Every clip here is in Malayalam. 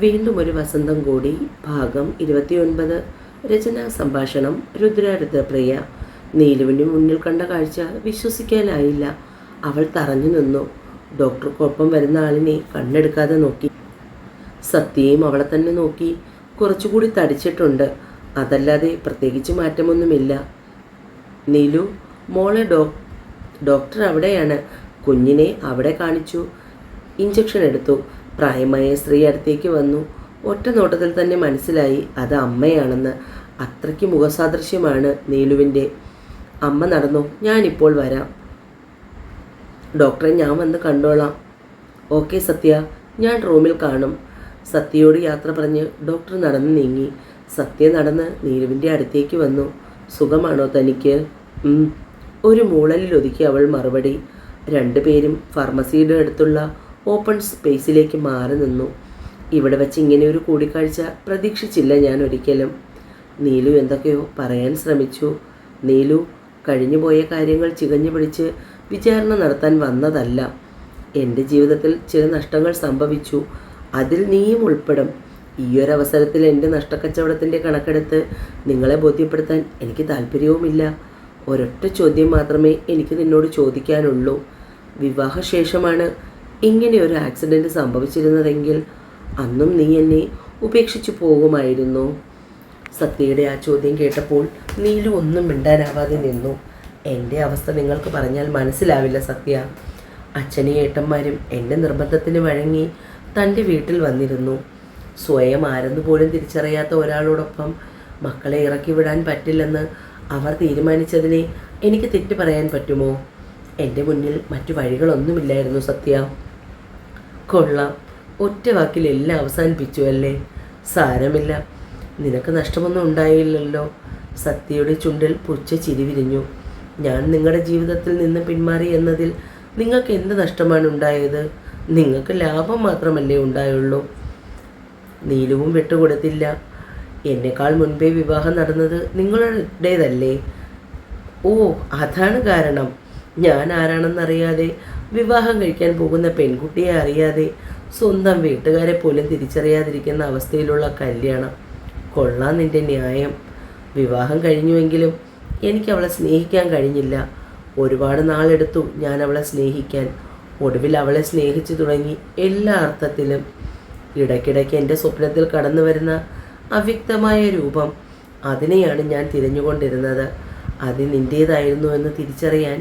വീണ്ടും ഒരു വസന്തം കൂടി. ഭാഗം 29. രചനാ സംഭാഷണം രുദ്രപ്രിയ. നീലുവിൻ്റെ മുന്നിൽ കണ്ട കാഴ്ച വിശ്വസിക്കാനായില്ല. അവൾ തറഞ്ഞു നിന്നു. ഡോക്ടർക്കൊപ്പം വരുന്ന ആളിനെ കണ്ണെടുക്കാതെ നോക്കി. സത്യയും അവളെ തന്നെ നോക്കി. കുറച്ചുകൂടി തടിച്ചിട്ടുണ്ട്, അതല്ലാതെ പ്രത്യേകിച്ച് മാറ്റമൊന്നുമില്ല. നീലു മോളെ, ഡോക്ടർ അവിടെയാണ്. കുഞ്ഞിനെ അവിടെ കാണിച്ചു. ഇഞ്ചക്ഷൻ എടുത്തു. പ്രായമായ സ്ത്രീ അടുത്തേക്ക് വന്നു. ഒറ്റ നോട്ടത്തിൽ തന്നെ മനസ്സിലായി അത് അമ്മയാണെന്ന്. അത്രയ്ക്ക് മുഖസാദൃശ്യമാണ് നീലുവിൻ്റെ. അമ്മ നടന്നു. ഞാനിപ്പോൾ വരാം ഡോക്ടറെ, ഞാൻ വന്ന് കണ്ടോളാം. ഓക്കെ സത്യ, ഞാൻ റൂമിൽ കാണും. സത്യയോട് യാത്ര പറഞ്ഞ് ഡോക്ടർ നടന്ന് നീങ്ങി. സത്യ നടന്ന് നീലുവിൻ്റെ അടുത്തേക്ക് വന്നു. സുഖമാണോ തനിക്ക്? ഒരു മൂളലിൽ ഒതുക്കി അവൾ മറുപടി. രണ്ടുപേരും ഫാർമസിയുടെ അടുത്തുള്ള ഓപ്പൺ സ്പേസിലേക്ക് മാറി നിന്നു. ഇവിടെ വെച്ച് ഇങ്ങനെ ഒരു കൂടിക്കാഴ്ച പ്രതീക്ഷിച്ചില്ല ഞാൻ ഒരിക്കലും. നീലു എന്തൊക്കെയോ പറയാൻ ശ്രമിച്ചു. നീലു, കഴിഞ്ഞുപോയ കാര്യങ്ങൾ ചികഞ്ഞു പിടിച്ച് വിചാരണ നടത്താൻ വന്നതല്ല. എൻ്റെ ജീവിതത്തിൽ ചില നഷ്ടങ്ങൾ സംഭവിച്ചു. അതിൽ നീയും ഉൾപ്പെടും. ഈയൊരവസരത്തിൽ എൻ്റെ നഷ്ടക്കച്ചവടത്തിൻ്റെ കണക്കെടുത്ത് നിങ്ങളെ ബോധ്യപ്പെടുത്താൻ എനിക്ക് താല്പര്യവുമില്ല. ഒരൊറ്റ ചോദ്യം മാത്രമേ എനിക്ക് നിന്നോട് ചോദിക്കാനുള്ളൂ. വിവാഹശേഷമാണ് ഇങ്ങനെ ഒരു ആക്സിഡൻറ്റ് സംഭവിച്ചിരുന്നതെങ്കിൽ അന്നും നീ എന്നെ ഉപേക്ഷിച്ചു പോകുമായിരുന്നു. സത്യയുടെ ആ ചോദ്യം കേട്ടപ്പോൾ നീലു ഒന്നും മിണ്ടാനാവാതെ നിന്നു. എൻ്റെ അവസ്ഥ നിങ്ങൾക്ക് പറഞ്ഞാൽ മനസ്സിലാവില്ല സത്യ. അച്ഛനും ഏട്ടന്മാരും എൻ്റെ നിർബന്ധത്തിന് വഴങ്ങി തൻ്റെ വീട്ടിൽ വന്നിരുന്നു. സ്വയം ആരെന്ന് പോലും തിരിച്ചറിയാത്ത ഒരാളോടൊപ്പം മക്കളെ ഇറക്കി വിടാൻ പറ്റില്ലെന്ന് അവർ തീരുമാനിച്ചതിനെ എനിക്ക് തെറ്റ് പറയാൻ പറ്റുമോ? എൻ്റെ മുന്നിൽ മറ്റു വഴികളൊന്നുമില്ലായിരുന്നു സത്യ. കൊള്ളാം, ഒറ്റ വാക്കിൽ എല്ലാം അവസാനിപ്പിച്ചു അല്ലേ? സാരമില്ല, നിനക്ക് നഷ്ടമൊന്നും ഉണ്ടായില്ലല്ലോ. സത്യയുടെ ചുണ്ടിൽ പുച്ഛ ചിരി വിരിഞ്ഞു. ഞാൻ നിങ്ങളുടെ ജീവിതത്തിൽ നിന്ന് പിന്മാറി എന്നതിൽ നിങ്ങൾക്ക് എന്ത് നഷ്ടമാണ് ഉണ്ടായത്? നിങ്ങൾക്ക് ലാഭം മാത്രമല്ലേ ഉണ്ടായുള്ളൂ. നീലുവും വിട്ടുകൊടുത്തില്ല. എന്നെക്കാൾ മുൻപേ വിവാഹം നടന്നത് നിങ്ങളുടേതല്ലേ? ഓ, അതാണ് കാരണം. ഞാൻ ആരാണെന്നറിയാതെ വിവാഹം കഴിക്കാൻ പോകുന്ന പെൺകുട്ടിയെ അറിയാതെ സ്വന്തം വീട്ടുകാരെ പോലും തിരിച്ചറിയാതിരിക്കുന്ന അവസ്ഥയിലുള്ള കല്യാണം. കൊള്ളാം നിൻ്റെ ന്യായം. വിവാഹം കഴിഞ്ഞുവെങ്കിലും എനിക്ക് അവളെ സ്നേഹിക്കാൻ കഴിഞ്ഞില്ല. ഒരുപാട് നാളെടുത്തു ഞാൻ അവളെ സ്നേഹിക്കാൻ. ഒടുവിൽ അവളെ സ്നേഹിച്ചു തുടങ്ങി എല്ലാ അർത്ഥത്തിലും. ഇടയ്ക്കിടയ്ക്ക് എൻ്റെ സ്വപ്നത്തിൽ കടന്നു വരുന്ന അവ്യക്തമായ രൂപം, അതിനെയാണ് ഞാൻ തിരഞ്ഞുകൊണ്ടിരുന്നത്. അത് നിൻ്റേതായിരുന്നു എന്ന് തിരിച്ചറിയാൻ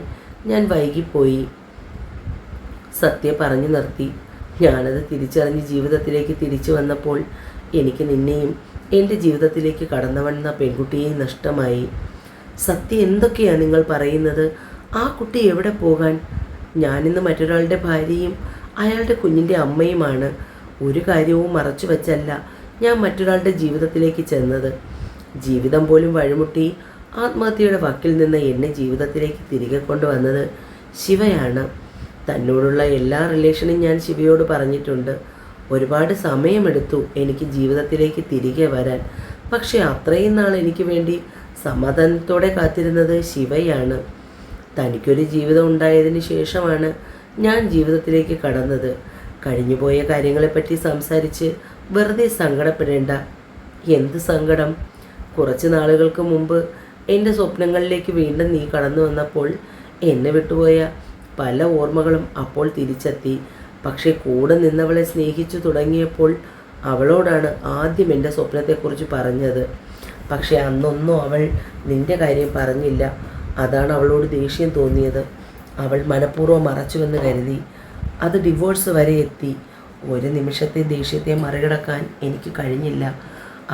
ഞാൻ വൈകിപ്പോയി. സത്യ പറഞ്ഞു നിർത്തി. ഞാനത് തിരിച്ചറിഞ്ഞ് ജീവിതത്തിലേക്ക് തിരിച്ചു വന്നപ്പോൾ എനിക്ക് നിന്നെയും എൻ്റെ ജീവിതത്തിലേക്ക് കടന്നു വന്ന പെൺകുട്ടിയെയും നഷ്ടമായി. സത്യ, എന്തൊക്കെയാണ് നിങ്ങൾ പറയുന്നത്? ആ കുട്ടി എവിടെ പോകാൻ? ഞാനിന്ന് മറ്റൊരാളുടെ ഭാര്യയും അയാളുടെ കുഞ്ഞിൻ്റെ അമ്മയുമാണ്. ഒരു കാര്യവും മറച്ചു വച്ചല്ല ഞാൻ മറ്റൊരാളുടെ ജീവിതത്തിലേക്ക് ചെന്നത്. ജീവിതം പോലും വഴിമുട്ടി ആത്മഹത്യയുടെ വക്കിൽ നിന്ന് എന്നെ ജീവിതത്തിലേക്ക് തിരികെ കൊണ്ടുവന്നത് ശിവയാണ്. തന്നോടുള്ള എല്ലാ റിലേഷനും ഞാൻ ശിവയോട് പറഞ്ഞിട്ടുണ്ട്. ഒരുപാട് സമയമെടുത്തു എനിക്ക് ജീവിതത്തിലേക്ക് തിരികെ വരാൻ. പക്ഷേ അത്രയും നാൾ എനിക്ക് വേണ്ടി സമാധാനത്തോടെ കാത്തിരുന്നത് ശിവയാണ്. തനിക്കൊരു ജീവിതം ഉണ്ടായതിന് ശേഷമാണ് ഞാൻ ജീവിതത്തിലേക്ക് കടന്നത്. കഴിഞ്ഞുപോയ കാര്യങ്ങളെപ്പറ്റി സംസാരിച്ച് വെറുതെ സങ്കടപ്പെടേണ്ട. എന്ത് സങ്കടം? കുറച്ച് നാളുകൾക്ക് മുമ്പ് എൻ്റെ സ്വപ്നങ്ങളിലേക്ക് വീണ്ടും നീ കടന്നു വന്നപ്പോൾ എന്നെ വിട്ടുപോയ പല ഓർമ്മകളും അപ്പോൾ തിരിച്ചെത്തി. പക്ഷേ കൂടെ നിന്നവളെ സ്നേഹിച്ചു തുടങ്ങിയപ്പോൾ അവളോടാണ് ആദ്യം എൻ്റെ സ്വപ്നത്തെക്കുറിച്ച് പറഞ്ഞത്. പക്ഷേ അന്നൊന്നും അവൾ നിൻ്റെ കാര്യം പറഞ്ഞില്ല. അതാണ് അവളോട് ദേഷ്യം തോന്നിയത്. അവൾ മനഃപൂർവ്വം മറച്ചുവെന്ന് കരുതി. അത് ഡിവോഴ്സ് വരെ എത്തി. ഒരു നിമിഷത്തെ ദേഷ്യത്തെ മറികടക്കാൻ എനിക്ക് കഴിഞ്ഞില്ല.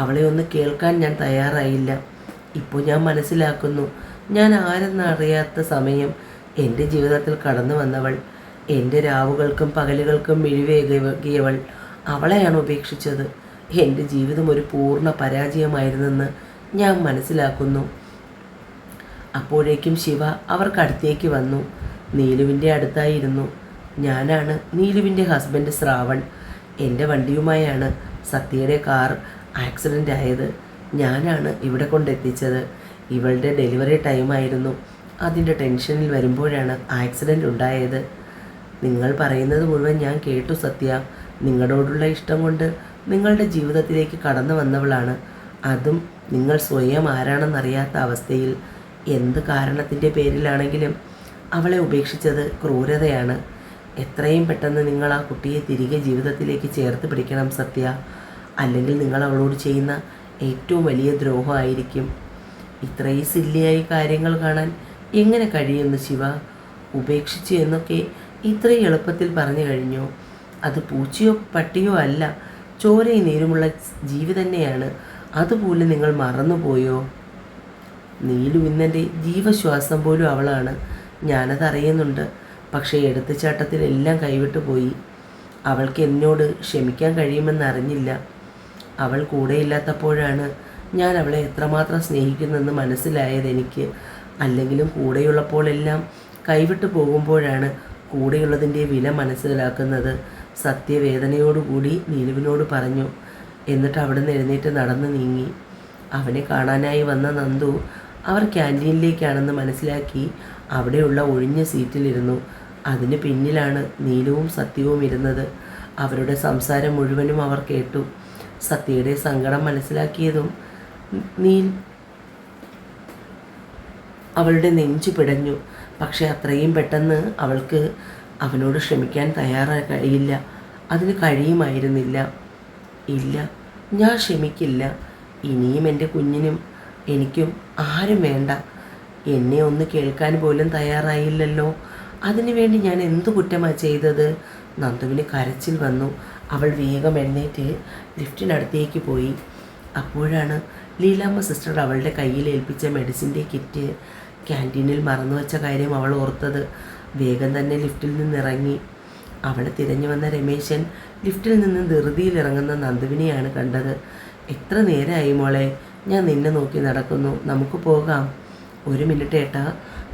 അവളെ ഒന്ന് കേൾക്കാൻ ഞാൻ തയ്യാറായില്ല. ഇപ്പോൾ ഞാൻ മനസ്സിലാക്കുന്നു, ഞാൻ ആരെന്നറിയാത്ത സമയം എൻ്റെ ജീവിതത്തിൽ കടന്നു വന്നവൾ, എൻ്റെ രാവുകൾക്കും പകലുകൾക്കും മിഴിവേകിയവൾ, അവളെയാണ് ഉപേക്ഷിച്ചത്. എൻ്റെ ജീവിതം ഒരു പൂർണ്ണ പരാജയമായിരുന്നെന്ന് ഞാൻ മനസ്സിലാക്കുന്നു. അപ്പോഴേക്കും ശിവ അവർക്കടുത്തേക്ക് വന്നു. നീലുവിൻ്റെ അടുത്തായിരുന്നു. ഞാനാണ് നീലുവിൻ്റെ ഹസ്ബൻഡ് ശ്രാവൺ. എൻ്റെ വണ്ടിയുമായാണ് സത്യയുടെ കാർ ആക്സിഡൻ്റ് ആയത്. ഞാനാണ് ഇവിടെ കൊണ്ടെത്തിച്ചത്. ഇവളുടെ ഡെലിവറി ടൈമായിരുന്നു. അതിൻ്റെ ടെൻഷനിൽ വരുമ്പോഴാണ് ആക്സിഡൻ്റ് ഉണ്ടായത്. നിങ്ങൾ പറയുന്നത് മുഴുവൻ ഞാൻ കേട്ടു സത്യ. നിങ്ങളോടുള്ള ഇഷ്ടം കൊണ്ട് നിങ്ങളുടെ ജീവിതത്തിലേക്ക് കടന്നു വന്നവളാണ്. അതും നിങ്ങൾ സ്വയം ആരാണെന്നറിയാത്ത അവസ്ഥയിൽ. എന്ത് കാരണത്തിൻ്റെ പേരിലാണെങ്കിലും അവളെ ഉപേക്ഷിച്ചത് ക്രൂരതയാണ്. എത്രയും പെട്ടെന്ന് നിങ്ങൾ ആ കുട്ടിയെ തിരികെ ജീവിതത്തിലേക്ക് ചേർത്ത് പിടിക്കണം സത്യ. അല്ലെങ്കിൽ നിങ്ങൾ അവളോട് ചെയ്യുന്ന ഏറ്റവും വലിയ ദ്രോഹമായിരിക്കും. ഇത്രയും സില്ലിയായി കാര്യങ്ങൾ കാണാൻ എങ്ങനെ കഴിയുന്നു ശിവ? ഉപേക്ഷിച്ചു എന്നൊക്കെ ഇത്രയും എളുപ്പത്തിൽ പറഞ്ഞു കഴിഞ്ഞു. അത് പൂച്ചയോ പട്ടിയോ അല്ല, ചോരയും നീരുമുള്ള ജീവി തന്നെയാണ്. അതുപോലും നിങ്ങൾ മറന്നുപോയോ? നീലു ഇന്നെൻ്റെ ജീവശ്വാസം പോലും അവളാണ്. ഞാനതറിയുന്നുണ്ട്. പക്ഷേ എടുത്തുചാട്ടത്തിൽ എല്ലാം കൈവിട്ടു പോയി. അവൾക്ക് എന്നോട് ക്ഷമിക്കാൻ കഴിയുമെന്നറിഞ്ഞില്ല. അവൾ കൂടെയില്ലാത്തപ്പോഴാണ് ഞാൻ അവളെ എത്രമാത്രം സ്നേഹിക്കുന്നെന്ന് മനസ്സിലായതെനിക്ക്. അല്ലെങ്കിലും കൂടെയുള്ളപ്പോഴെല്ലാം കൈവിട്ടു പോകുമ്പോഴാണ് കൂടെയുള്ളതിൻ്റെ വില മനസ്സിലാക്കുന്നത്. സത്യവേദനയോടുകൂടി നീലുവിനോട് പറഞ്ഞു. എന്നിട്ട് അവിടുന്ന് എഴുന്നേറ്റ് നടന്നു നീങ്ങി. അവനെ കാണാനായി വന്ന നന്ദു അവർ ക്യാൻറ്റീനിലേക്കാണെന്ന് മനസ്സിലാക്കി അവിടെയുള്ള ഒഴിഞ്ഞ സീറ്റിലിരുന്നു. അതിന് പിന്നിലാണ് നീലുവും സത്യവും ഇരുന്നത്. അവരുടെ സംസാരം മുഴുവനും അവർ കേട്ടു. സത്യയുടെ സങ്കടം മനസ്സിലാക്കിയതും അവളുടെ നെഞ്ചു പിടഞ്ഞു. പക്ഷെ അത്രയും പെട്ടെന്ന് അവൾക്ക് അവനോട് ക്ഷമിക്കാൻ കഴിയില്ല. അതിന് കഴിയുമായിരുന്നില്ല. ഇല്ല, ഞാൻ ക്ഷമിക്കില്ല. ഇനിയും എൻ്റെ കുഞ്ഞിനും എനിക്കും ആരും വേണ്ട. എന്നെ ഒന്ന് കേൾക്കാൻ പോലും തയ്യാറായില്ലല്ലോ. അതിനുവേണ്ടി ഞാൻ എന്തു കുറ്റമാണ് ചെയ്തത്? നന്ദുവിന് കരച്ചിൽ വന്നു. അവൾ വേഗം എഴുന്നേറ്റ് ലിഫ്റ്റിനടുത്തേക്ക് പോയി. അപ്പോഴാണ് ലീലാമ്മ സിസ്റ്റർ അവളുടെ കയ്യിൽ ഏൽപ്പിച്ച മെഡിസിൻ്റെ കിറ്റ് ക്യാൻറ്റീനിൽ മറന്നു വച്ച കാര്യം അവൾ ഓർത്തത്. വേഗം തന്നെ ലിഫ്റ്റിൽ നിന്നിറങ്ങി. അവളെ തിരഞ്ഞു വന്ന രമേശൻ ലിഫ്റ്റിൽ നിന്ന് ധൃതിയിലിറങ്ങുന്ന നന്ദുവിനെയാണ് കണ്ടത്. എത്ര നേരമായി മോളെ, ഞാൻ നിന്നെ നോക്കി നടക്കുന്നു, നമുക്ക് പോകാം. ഒരു മിനിറ്റ് ഏട്ടാ,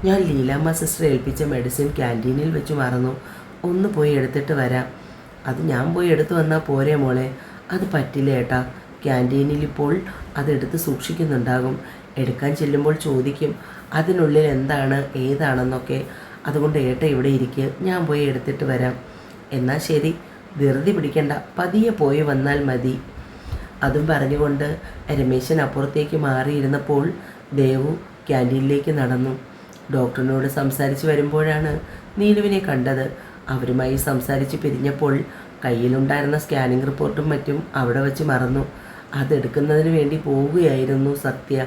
ഞാൻ ലീലാമ്മ സിസ്റ്റർ ഏൽപ്പിച്ച മെഡിസിൻ ക്യാൻറ്റീനിൽ വെച്ച് മറന്നു. ഒന്ന് പോയി എടുത്തിട്ട് വരാം. അത് ഞാൻ പോയി എടുത്തു വന്നാൽ പോരെ മോളെ? അത് പറ്റില്ല ഏട്ടാ. ക്യാൻറ്റീനിൽ ഇപ്പോൾ അതെടുത്ത് സൂക്ഷിക്കുന്നുണ്ടാകും. എടുക്കാൻ ചെല്ലുമ്പോൾ ചോദിക്കും അതിനുള്ളിൽ എന്താണ് ഏതാണെന്നൊക്കെ. അതുകൊണ്ട് ഏട്ട ഇവിടെ ഇരിക്കുക, ഞാൻ പോയി എടുത്തിട്ട് വരാം. എന്നാൽ ശരി, ധൃതി പിടിക്കണ്ട, പതിയെ പോയി വന്നാൽ മതി. അതും പറഞ്ഞുകൊണ്ട് രമേശൻ അപ്പുറത്തേക്ക് മാറിയിരുന്നപ്പോൾ ദേവു ക്യാൻറ്റീനിലേക്ക് നടന്നു. ഡോക്ടറിനോട് സംസാരിച്ച് വരുമ്പോഴാണ് നീലുവിനെ കണ്ടത്. അവരുമായി സംസാരിച്ച് പിരിഞ്ഞപ്പോൾ കയ്യിലുണ്ടായിരുന്ന സ്കാനിങ് റിപ്പോർട്ടും മറ്റും അവിടെ വെച്ച് മറന്നു. അതെടുക്കുന്നതിന് വേണ്ടി പോവുകയായിരുന്നു സത്യ.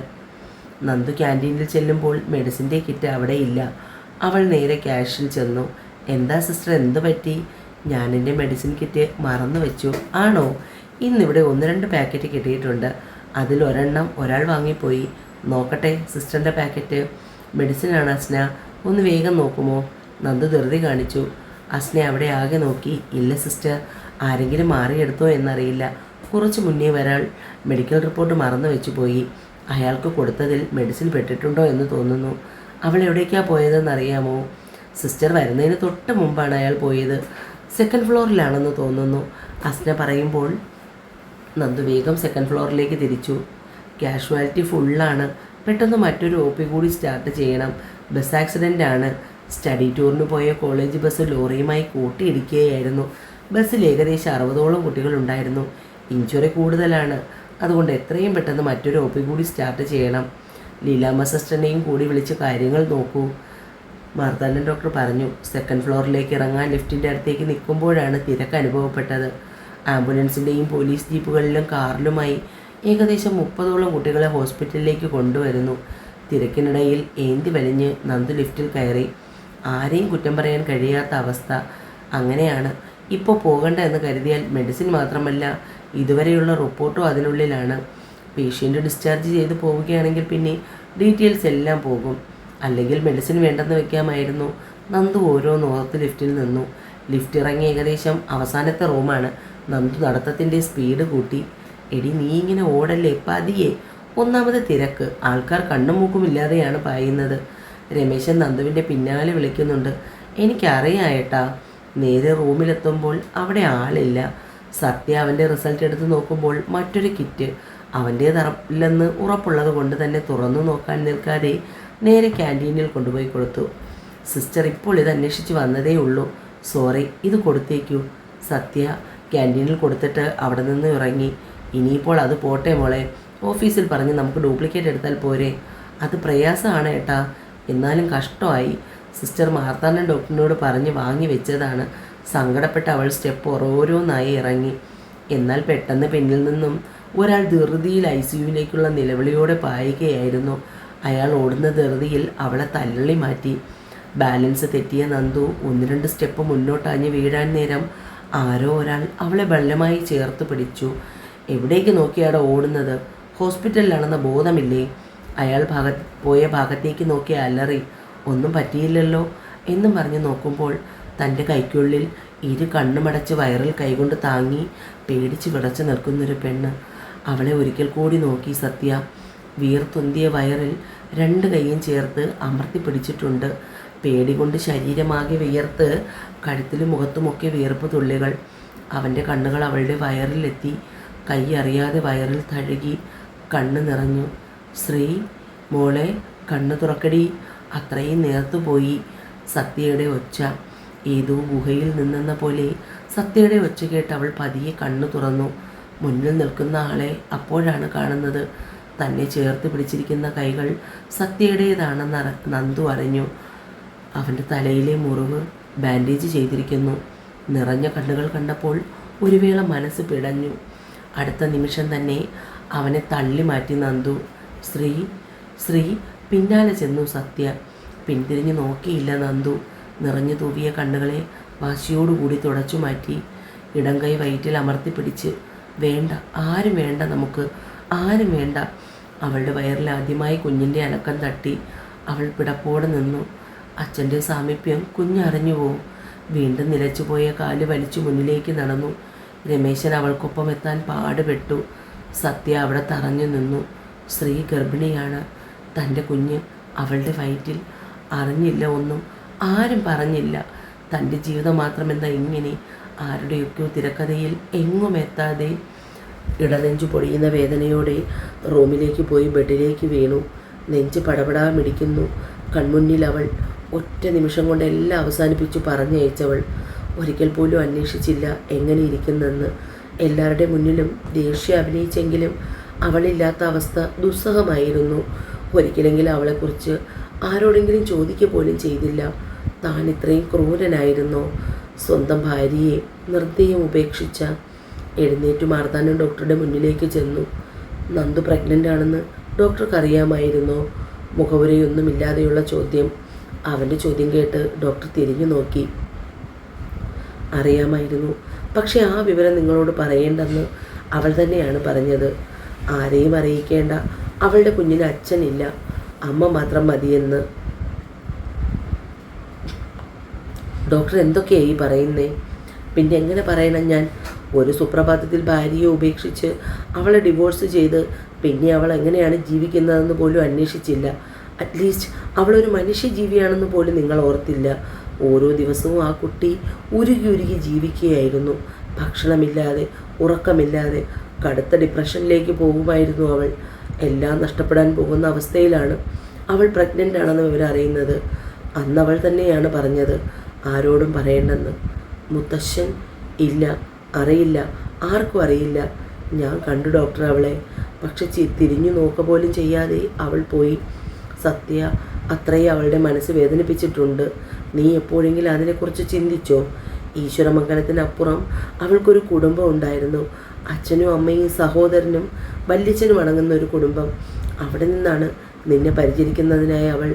നന്ദു ക്യാൻറ്റീനിൽ ചെല്ലുമ്പോൾ മെഡിസിൻ്റെ കിറ്റ് അവിടെ ഇല്ല. അവൾ നേരെ ക്യാഷിൽ ചെന്നു. എന്താ സിസ്റ്റർ, എന്ത് പറ്റി? ഞാൻ എൻ്റെ മെഡിസിൻ കിറ്റ് മറന്നു വെച്ചു. ആണോ? ഇന്നിവിടെ 1-2 പാക്കറ്റ് കിട്ടിയിട്ടുണ്ട്. അതിലൊരെണ്ണം ഒരാൾ വാങ്ങിപ്പോയി. നോക്കട്ടെ സിസ്റ്ററിൻ്റെ പാക്കറ്റ്. മെഡിസിനാണ് അസ്ന, ഒന്ന് വേഗം നോക്കുമോ? നന്ദു ധൃതി കാണിച്ചു. അസ്ന അവിടെ ആകെ നോക്കി. ഇല്ല സിസ്റ്റർ, ആരെങ്കിലും മാറിയെടുത്തോ എന്നറിയില്ല. കുറച്ച് മുന്നേ ഒരാൾ മെഡിക്കൽ റിപ്പോർട്ട് മറന്നു വെച്ചു പോയി. അയാൾക്ക് കൊടുത്തതിൽ മെഡിസിൻ പെട്ടിട്ടുണ്ടോ എന്ന് തോന്നുന്നു. അവൾ എവിടേക്കാണ് പോയതെന്നറിയാമോ? സിസ്റ്റർ വരുന്നതിന് തൊട്ട് മുമ്പാണ് അയാൾ പോയത്. 2nd ഫ്ലോറിലാണെന്ന് തോന്നുന്നു. അസ്ന പറയുമ്പോൾ നന്ദു വേഗം 2nd ഫ്ലോറിലേക്ക് തിരിച്ചു. കാഷ്വാലിറ്റി ഫുള്ളാണ്. പെട്ടെന്ന് മറ്റൊരു OP കൂടി സ്റ്റാർട്ട് ചെയ്യണം. ബസ് ആക്സിഡൻ്റ് ആണ്. സ്റ്റഡി ടൂറിന് പോയ കോളേജ് ബസ് ലോറിയുമായി കൂട്ടിയിടിക്കുകയായിരുന്നു. ബസ്സിൽ ഏകദേശം 60ഓളം കുട്ടികളുണ്ടായിരുന്നു. ഇഞ്ചുറി കൂടുതലാണ്. അതുകൊണ്ട് എത്രയും പെട്ടെന്ന് മറ്റൊരു OP കൂടി സ്റ്റാർട്ട് ചെയ്യണം. ലീലാമ്മ സിസ്റ്ററിനെയും കൂടി വിളിച്ച് കാര്യങ്ങൾ നോക്കൂ, മാർത്താണ്ഡൻ ഡോക്ടർ പറഞ്ഞു. 2nd ഫ്ലോറിലേക്ക് ഇറങ്ങാൻ ലിഫ്റ്റിൻ്റെ അടുത്തേക്ക് നിൽക്കുമ്പോഴാണ് തിരക്ക് അനുഭവപ്പെട്ടത്. ആംബുലൻസിൻ്റെയും പോലീസ് ജീപ്പുകളിലും കാറിലുമായി ഏകദേശം 30ഓളം കുട്ടികളെ ഹോസ്പിറ്റലിലേക്ക് കൊണ്ടുവരുന്നു. തിരക്കിനിടയിൽ ഏന്തി വലിഞ്ഞ് നന്ദു ലിഫ്റ്റിൽ കയറി. ആരെയും കുറ്റം പറയാൻ കഴിയാത്ത അവസ്ഥ. അങ്ങനെയാണ്. ഇപ്പോൾ പോകണ്ട എന്ന് കരുതിയാൽ മെഡിസിൻ മാത്രമല്ല ഇതുവരെയുള്ള റിപ്പോർട്ടും അതിനുള്ളിലാണ്. പേഷ്യൻ്റ് ഡിസ്ചാർജ് ചെയ്ത് പോവുകയാണെങ്കിൽ പിന്നെ ഡീറ്റെയിൽസ് എല്ലാം പോകും. അല്ലെങ്കിൽ മെഡിസിൻ വേണ്ടെന്ന് വെക്കാമായിരുന്നു. നന്ദു ഓരോന്നോർത്ത് ലിഫ്റ്റിൽ നിന്നു. ലിഫ്റ്റ് ഇറങ്ങി ഏകദേശം അവസാനത്തെ റൂമാണ്. നന്ദു നടത്തത്തിൻ്റെ സ്പീഡ് കൂട്ടി. എടി നീ ഇങ്ങനെ ഓടല്ലേ, പതിയെ. ഒന്നാമത് തിരക്ക്, ആൾക്കാർ കണ്ണും മൂക്കുമില്ലാതെയാണ് പായുന്നത്. രമേശൻ നന്ദുവിൻ്റെ പിന്നാലെ വിളിക്കുന്നുണ്ട്. എനിക്കറിയായേട്ടാ. നേരെ റൂമിലെത്തുമ്പോൾ അവിടെ ആളില്ല. സത്യ അവൻ്റെ റിസൾട്ട് എടുത്ത് നോക്കുമ്പോൾ മറ്റൊരു കിറ്റ് അവൻ്റേതറില്ലെന്ന് ഉറപ്പുള്ളത് കൊണ്ട് തന്നെ തുറന്നു നോക്കാൻ നിൽക്കാതെ നേരെ ക്യാൻറ്റീനിൽ കൊണ്ടുപോയി കൊടുത്തു. സിസ്റ്റർ ഇപ്പോൾ ഇത് അന്വേഷിച്ച് വന്നതേ ഉള്ളൂ. സോറി, ഇത് കൊടുത്തേക്കൂ. സത്യ ക്യാൻറ്റീനിൽ കൊടുത്തിട്ട് അവിടെ നിന്ന് ഇറങ്ങി. ഇനിയിപ്പോൾ അത് പോട്ടെ മോളെ, ഓഫീസിൽ പറഞ്ഞ് നമുക്ക് ഡ്യൂപ്ലിക്കേറ്റ് എടുത്താൽ പോരെ? അത് പ്രയാസമാണ് ഏട്ടാ, എന്നാലും കഷ്ടമായി. സിസ്റ്റർ മാർത്താണ്ഡൻ ഡോക്ടറിനോട് പറഞ്ഞ് വാങ്ങി വെച്ചതാണ്. സങ്കടപ്പെട്ട അവൾ സ്റ്റെപ്പ് ഓരോന്നായി ഇറങ്ങി. എന്നാൽ പെട്ടെന്ന് പിന്നിൽ നിന്നും ഒരാൾ ധൃതിയിൽ ICUവിലേക്കുള്ള നിലവിളിയോടെ പായുകയായിരുന്നു. അയാൾ ഓടുന്ന ധൃതിയിൽ അവളെ തള്ളി മാറ്റി. ബാലൻസ് തെറ്റിയ നന്ദു 1-2 സ്റ്റെപ്പ് മുന്നോട്ടാഞ്ഞ് വീഴാൻ നേരം ആരോ ഒരാൾ അവളെ ബലമായി ചേർത്ത് പിടിച്ചു. എവിടേക്ക് നോക്കിയാടോ ഓടുന്നത്? ഹോസ്പിറ്റലിലാണെന്ന ബോധമില്ലേ? അയാൾ പോയ ഭാഗത്തേക്ക് നോക്കി അലറി. ഒന്നും പറ്റിയില്ലല്ലോ എന്നും പറഞ്ഞ് നോക്കുമ്പോൾ തൻ്റെ കൈക്കുള്ളിൽ കണ്ണുമടച്ച് വയറിൽ കൈകൊണ്ട് താങ്ങി പേടിച്ച് വിറച്ച് നിൽക്കുന്നൊരു പെണ്ണ്. അവളെ ഒരിക്കൽ കൂടി നോക്കി സത്യ. വീർത്തുന്തിയ വയറിൽ 2 കൈയും ചേർത്ത് അമർത്തി പിടിച്ചിട്ടുണ്ട്. പേടി കൊണ്ട് ശരീരമാകെ വിയർത്ത് കഴുത്തിലും മുഖത്തുമൊക്കെ വിയർപ്പ് തുള്ളികൾ. അവൻ്റെ കണ്ണുകൾ അവളുടെ വയറിലെത്തി. കൈ അറിയാതെ വയറിൽ തഴുകി. കണ്ണ് നിറഞ്ഞു. ശ്രീ മോളെ, കണ്ണ് തുറക്കടി. അത്രയും നേർത്തുപോയി സത്യയുടെ ഒച്ച. ഏതോ ഗുഹയിൽ നിന്നെന്ന പോലെ സത്യയുടെ ഒച്ച കേട്ട് അവൾ പതിയെ കണ്ണു തുറന്നു. മുന്നിൽ നിൽക്കുന്ന ആളെ അപ്പോഴാണ് കാണുന്നത്. തന്നെ ചേർത്ത് പിടിച്ചിരിക്കുന്ന കൈകൾ സത്യയുടേതാണെന്ന് നന്ദു അറിഞ്ഞു. അവൻ്റെ തലയിലെ മുറിവ് ബാൻഡേജ് ചെയ്തിരിക്കുന്നു. നിറഞ്ഞ കണ്ണുകൾ കണ്ടപ്പോൾ ഒരു വേള മനസ്സ് പിടഞ്ഞു. അടുത്ത നിമിഷം തന്നെ അവനെ തള്ളി മാറ്റി നന്ദു. ശ്രീ പിന്നാലെ ചെന്നു സത്യ. പിന്തിരിഞ്ഞു നോക്കിയില്ല നന്ദു. നിറഞ്ഞു തൂവിയ കണ്ണുകളെ വാശിയോടുകൂടി തുടച്ചു മാറ്റി. ഇടം കൈ വയറ്റിൽ അമർത്തി പിടിച്ച്. വേണ്ട, ആരും വേണ്ട, നമുക്ക് ആരും വേണ്ട. അവളുടെ വയറിൽ ആദ്യമായി കുഞ്ഞിൻ്റെ അനക്കം തട്ടി. അവൾ പിടപ്പോടെ നിന്നു. അച്ഛൻ്റെ സാമീപ്യം കുഞ്ഞറിഞ്ഞുവോ? വീണ്ടും നിലച്ചുപോയ കാല് വലിച്ചു മുന്നിലേക്ക് നടന്നു. രമേശൻ അവൾക്കൊപ്പം എത്താൻ പാടുപെട്ടു. സത്യ അവിടെ തറഞ്ഞു നിന്നു. ശ്രീ ഗർഭിണിയാണ്. തൻ്റെ കുഞ്ഞ് അവളുടെ വയറ്റിൽ. അറിഞ്ഞില്ല ഒന്നും, ആരും പറഞ്ഞില്ല. തൻ്റെ ജീവിതം മാത്രമെന്താ ഇങ്ങനെ? ആരുടെയൊക്കെയോ തിരക്കഥയിൽ എങ്ങും എത്താതെ ഇടനെഞ്ചു പൊടിയുന്ന വേദനയോടെ റൂമിലേക്ക് പോയി ബെഡിലേക്ക് വീണു. നെഞ്ച് പടപടാ മിടിക്കുന്നു. കൺമുന്നിൽ അവൾ. ഒറ്റ നിമിഷം കൊണ്ട് എല്ലാം അവസാനിപ്പിച്ചു പറഞ്ഞയച്ചവൾ. ഒരിക്കൽ പോലും അന്വേഷിച്ചില്ല എങ്ങനെ ഇരിക്കുന്നെന്ന്. എല്ലാവരുടെ മുന്നിലും ദേഷ്യം അഭിനയിച്ചെങ്കിലും അവളില്ലാത്ത അവസ്ഥ ദുസ്സഹമായിരുന്നു. ഒരിക്കലെങ്കിലും അവളെക്കുറിച്ച് ആരോടെങ്കിലും ചോദിക്കുക പോലും ചെയ്തില്ല. താൻ ഇത്രയും ക്രൂരനായിരുന്നോ? സ്വന്തം ഭാര്യയെ നിർദ്ദയം ഉപേക്ഷിച്ച. എഴുന്നേറ്റു മാർത്താണ്ഡൻ ഡോക്ടറുടെ മുന്നിലേക്ക് ചെന്നു. നന്ദു പ്രഗ്നൻ്റ് ആണെന്ന് ഡോക്ടർക്ക് അറിയാമായിരുന്നോ? മുഖവുരയൊന്നുമില്ലാതെയുള്ള ചോദ്യം. അവൻ്റെ ചോദ്യം കേട്ട് ഡോക്ടർ തിരിഞ്ഞു നോക്കി. അറിയാമായിരുന്നു, പക്ഷെ ആ വിവരം നിങ്ങളോട് പറയേണ്ടെന്ന് അവൾ തന്നെയാണ് പറഞ്ഞത്. ആരെയും അറിയിക്കേണ്ട. അവളുടെ കുഞ്ഞിന് അച്ഛനില്ല, അമ്മ മാത്രം മതിയെന്ന്. ഡോക്ടർ എന്തൊക്കെയായി പറയുന്നേ? പിന്നെ എങ്ങനെ പറയണം ഞാൻ? ഒരു സുപ്രഭാതത്തിൽ ഭാര്യയെ ഉപേക്ഷിച്ച് അവളെ ഡിവോഴ്സ് ചെയ്ത് പിന്നെ അവൾ എങ്ങനെയാണ് ജീവിക്കുന്നതെന്ന് പോലും അന്വേഷിച്ചില്ല. അറ്റ്ലീസ്റ്റ് അവളൊരു മനുഷ്യജീവിയാണെന്ന് പോലും നിങ്ങൾ ഓർത്തില്ല. ഓരോ ദിവസവും ആ കുട്ടി ഉരുകി ജീവിക്കുകയായിരുന്നു. ഭക്ഷണമില്ലാതെ, ഉറക്കമില്ലാതെ കടുത്ത ഡിപ്രഷനിലേക്ക് പോകുമായിരുന്നു അവൾ. എല്ലാം നഷ്ടപ്പെടാൻ പോകുന്ന അവസ്ഥയിലാണ് അവൾ പ്രഗ്നൻ്റ് ആണെന്ന് ഇവരറിയുന്നത്. അന്ന് അവൾ തന്നെയാണ് പറഞ്ഞത് ആരോടും പറയേണ്ടെന്ന്. മുത്തശ്ശൻ? ഇല്ല, അറിയില്ല, ആർക്കും അറിയില്ല. ഞാൻ കണ്ടു ഡോക്ടർ അവളെ. പക്ഷെ തിരിഞ്ഞു നോക്ക പോലും ചെയ്യാതെ അവൾ പോയി. സത്യ അത്രയും അവളുടെ മനസ്സ് വേദനിപ്പിച്ചിട്ടുണ്ട്. നീ എപ്പോഴെങ്കിലും അതിനെക്കുറിച്ച് ചിന്തിച്ചോ? ഈശ്വരമംഗലത്തിനപ്പുറം അവൾക്കൊരു കുടുംബം ഉണ്ടായിരുന്നു. അച്ഛനും അമ്മയും സഹോദരനും വല്യച്ഛനും അടങ്ങുന്ന ഒരു കുടുംബം. അവിടെ നിന്നാണ് നിന്നെ പരിചരിക്കുന്നതിനായി അവൾ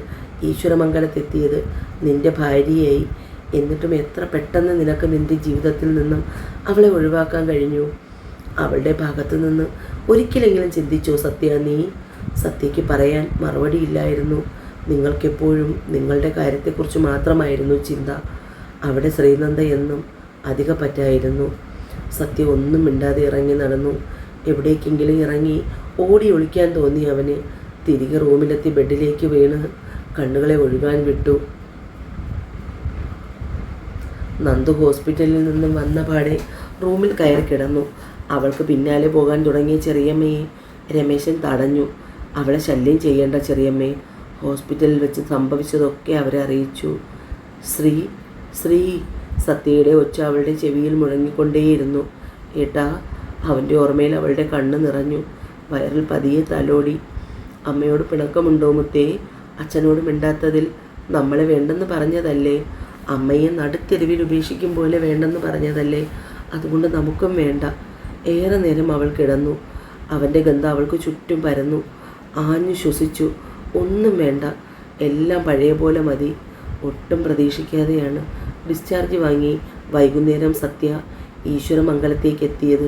ഈശ്വരമംഗലത്തെത്തിയത്. നിൻ്റെ ഭാര്യയായി. എന്നിട്ടും എത്ര പെട്ടെന്ന് നിനക്ക് നിൻ്റെ ജീവിതത്തിൽ നിന്നും അവളെ ഒഴിവാക്കാൻ കഴിഞ്ഞു? അവളുടെ ഭാഗത്തു നിന്ന് ഒരിക്കലെങ്കിലും ചിന്തിച്ചോ സത്യ നീ? സത്യയ്ക്ക് പറയാൻ മറുപടിയില്ലായിരുന്നു. നിങ്ങൾക്കെപ്പോഴും നിങ്ങളുടെ കാര്യത്തെക്കുറിച്ച് മാത്രമായിരുന്നു ചിന്ത. അവിടെ ശ്രീനന്ദ എന്നും അധിക പറ്റായിരുന്നു. സത്യ ഒന്നും മിണ്ടാതെ ഇറങ്ങി നടന്നു. എവിടേക്കെങ്കിലും ഇറങ്ങി ഓടി ഒളിക്കാൻ തോന്നി അവന്. തിരികെ റൂമിലെത്തി ബെഡിലേക്ക് വീണ് കണ്ണുകളെ ഒഴുകാൻ വിട്ടു. നന്ദു ഹോസ്പിറ്റലിൽ നിന്നും വന്ന പാടെ റൂമിൽ കയറി കിടന്നു. അവൾക്ക് പിന്നാലെ പോകാൻ തുടങ്ങിയ ചെറിയമ്മയെ രമേശൻ തടഞ്ഞു. അവളെ ശല്യം ചെയ്യേണ്ട ചെറിയമ്മേ. ഹോസ്പിറ്റലിൽ വെച്ച് സംഭവിച്ചതൊക്കെ അവരെ അറിയിച്ചു. ശ്രീ സത്യയുടെ ഒച്ച അവളുടെ ചെവിയിൽ മുഴങ്ങിക്കൊണ്ടേയിരുന്നു. ഏട്ടാ, അവൻ്റെ ഓർമ്മയിൽ അവളുടെ കണ്ണ് നിറഞ്ഞു. വയറിൽ പതിയെ തലോടി. അമ്മയോട് പിണക്കമുണ്ടോ മുത്തേ? അച്ഛനോട് മിണ്ടാത്തതിൽ? നമ്മളെ വേണ്ടെന്ന് പറഞ്ഞതല്ലേ? അമ്മയെ നടുത്തെരുവിൽ ഉപേക്ഷിക്കും പോലെ വേണ്ടെന്ന് പറഞ്ഞതല്ലേ? അതുകൊണ്ട് നമുക്കും വേണ്ട. ഏറെ നേരം അവൾ കിടന്നു. അവൻ്റെ ഗന്ധം അവൾക്ക് ചുറ്റും പരന്നു. ആഞ്ഞു ശ്വസിച്ചു. ഒന്നും വേണ്ട, എല്ലാം പഴയ പോലെ മതി. ഒട്ടും പ്രതീക്ഷിക്കാതെയാണ് ഡിസ്ചാർജ് വാങ്ങി വൈകുന്നേരം സത്യ ഈശ്വരമംഗലത്തേക്ക് എത്തിയത്.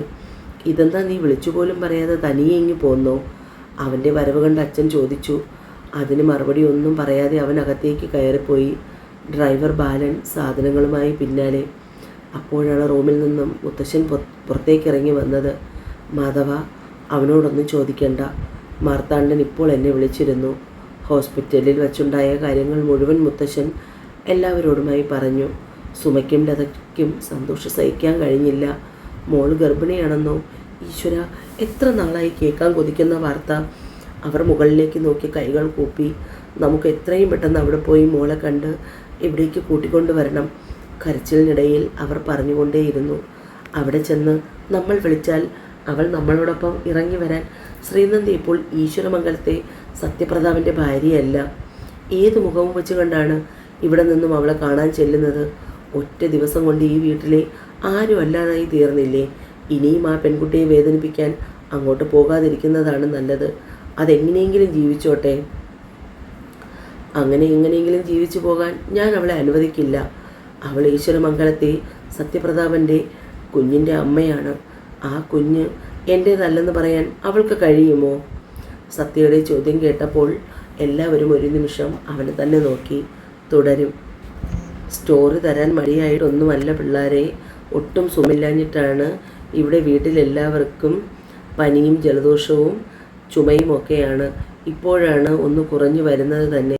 ഇതെന്താ നീ വിളിച്ചു പോലും പറയാതെ തനിയെ ഇങ്ങ് പോന്നോ? അവൻ്റെ വരവ് കണ്ട് അച്ഛൻ ചോദിച്ചു. അതിന് മറുപടി ഒന്നും പറയാതെ അവൻ അകത്തേക്ക് കയറിപ്പോയി. ഡ്രൈവർ ബാലൻ സാധനങ്ങളുമായി പിന്നാലെ. അപ്പോഴാണ് റൂമിൽ നിന്നും മുത്തശ്ശൻ പുറത്തേക്കിറങ്ങി വന്നത്. മാധവ, അവനോടൊന്നും ചോദിക്കണ്ട. മാർത്താണ്ഡൻ ഇപ്പോൾ എന്നെ വിളിച്ചിരുന്നു. ഹോസ്പിറ്റലിൽ വച്ചുണ്ടായ കാര്യങ്ങൾ മുഴുവൻ മുത്തശ്ശൻ എല്ലാവരോടുമായി പറഞ്ഞു. സുമയ്ക്കും ലതയ്ക്കും സന്തോഷം സഹിക്കാൻ കഴിഞ്ഞില്ല. മോൾ ഗർഭിണിയാണെന്നോ? ഈശ്വര, എത്ര നാളായി കേൾക്കാൻ കൊതിക്കുന്ന വാർത്ത. അവർ മുകളിലേക്ക് നോക്കി കൈകൾ കൂപ്പി. നമുക്ക് എത്രയും പെട്ടെന്ന് അവിടെ പോയി മോളെ കണ്ട് ഇവിടേക്ക് കൂട്ടിക്കൊണ്ടുവരണം. കരച്ചിലിനിടയിൽ അവർ പറഞ്ഞുകൊണ്ടേയിരുന്നു. അവിടെ ചെന്ന് നമ്മൾ വിളിച്ചാൽ അവൾ നമ്മളോടൊപ്പം ഇറങ്ങി വരാൻ. ശ്രീനന്ദി ഇപ്പോൾ ഈശ്വരമംഗലത്തെ സത്യപ്രതാപൻ്റെ ഭാര്യയല്ല. ഏത് മുഖവും വെച്ച് കണ്ടാണ് ഇവിടെ നിന്നും അവളെ കാണാൻ ചെല്ലുന്നത്? ഒറ്റ ദിവസം കൊണ്ട് ഈ വീട്ടിലെ ആരും അല്ലാതായി തീർന്നില്ലേ? ഇനിയും ആ പെൺകുട്ടിയെ വേദനിപ്പിക്കാൻ അങ്ങോട്ട് പോകാതിരിക്കുന്നതാണ് നല്ലത്. അതെങ്ങനെയെങ്കിലും ജീവിച്ചോട്ടെ. അങ്ങനെ എങ്ങനെയെങ്കിലും ജീവിച്ചു പോകാൻ ഞാൻ അവളെ അനുവദിക്കില്ല. അവൾ ഈശ്വരമംഗലത്തെ സത്യപ്രതാപൻ്റെ കുഞ്ഞിൻ്റെ അമ്മയാണ്. ആ കുഞ്ഞ് എൻ്റേതല്ലെന്ന് പറയാൻ അവൾക്ക് കഴിയുമോ? സത്യയുടെ ചോദ്യം കേട്ടപ്പോൾ എല്ലാവരും ഒരു നിമിഷം അവനെ തന്നെ നോക്കി. തുടരും. സ്റ്റോറി തരാൻ മടിയായിട്ടൊന്നുമല്ല പിള്ളേരെ, ഒട്ടും സുഖമില്ലാഞ്ഞിട്ടാണ്. ഇവിടെ വീട്ടിലെല്ലാവർക്കും പനിയും ജലദോഷവും ചുമയും ഒക്കെയാണ്. ഇപ്പോഴാണ് ഒന്ന് കുറഞ്ഞു വരുന്നത് തന്നെ.